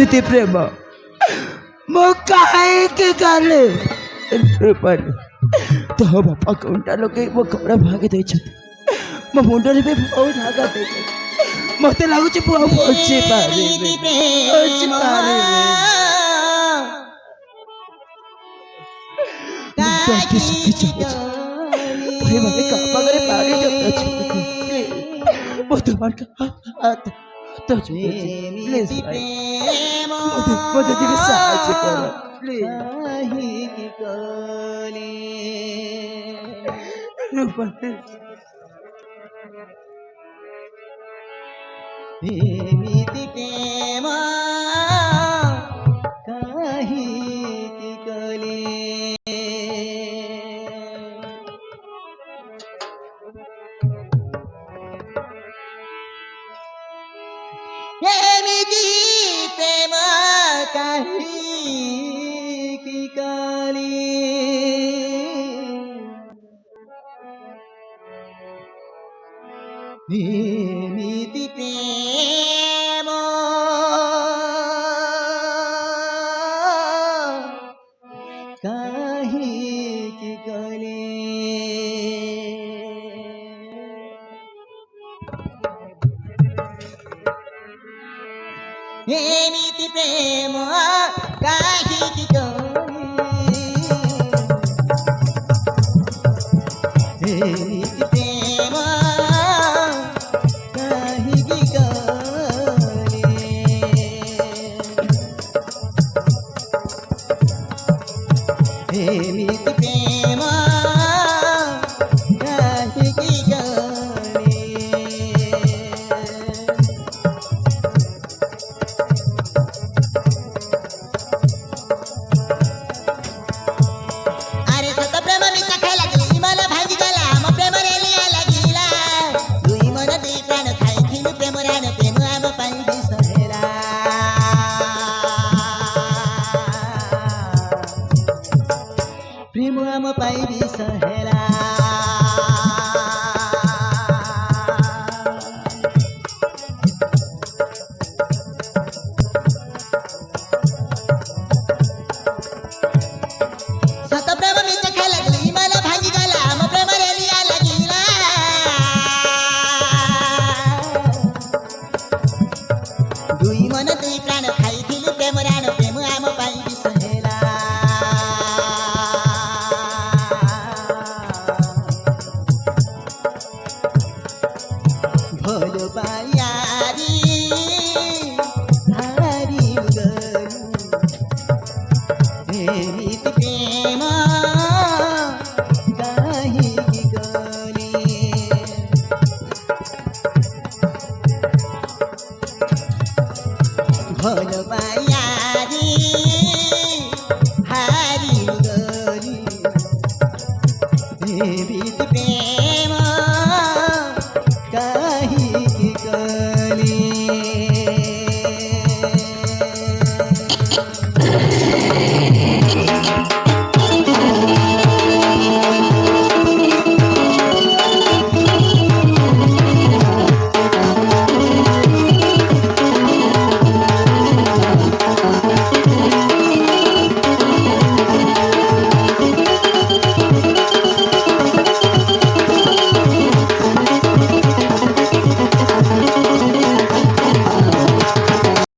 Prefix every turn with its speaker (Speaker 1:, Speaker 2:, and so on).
Speaker 1: ଏମିତି ପ୍ରେମ ମୁଁ କାହିଁକି କଲି? ରୂପାଲି ତୋ ବାପା କଣ୍ଟା ଲଗେଇ ମୋ ଘର ଭାଙ୍ଗି ଦେଇଛନ୍ତି। ମୋ ମୁଣ୍ଡରେ ବି ବହୁତ ଆଘାତ ଦେଇଛନ୍ତି। ମତେ ଲାଗୁଛି ମୁଁ ଆଉ ବଞ୍ଚି ପାରିବି। भाई भाभी कापा करे पानी जो वो तुम्हारा हाथ तो प्लीज भाई मदद की सहायता करो प्लीज
Speaker 2: एमिति प्रेम काहिति कले एमिति प्रेम काहिति कले एमिति प्रेम काहिति कले एमिति प्रेम काहिति कले एमिति प्रेम एमिति प्रेम काहिति कले अरे सत प्रेम मिसा खाय लागली मन भांगी गला म प्रेम रे लिया लागिला दुई मन दुई प्राण खाइथिलु प्रेम रान प्रेम आम पाई बिसहेला प्रेम आम पाई बिसहेला सत प्रेम मिसा खाय लागली मन भांगी गला म प्रेम रे लिया लागिला दुई मन दुई प्राण खाइथिलु प्रेम रान प्रेम आम पाई बिसहेला भोल पायारी हारी गलु एमिति प्रेम काहिति कले भोल पाया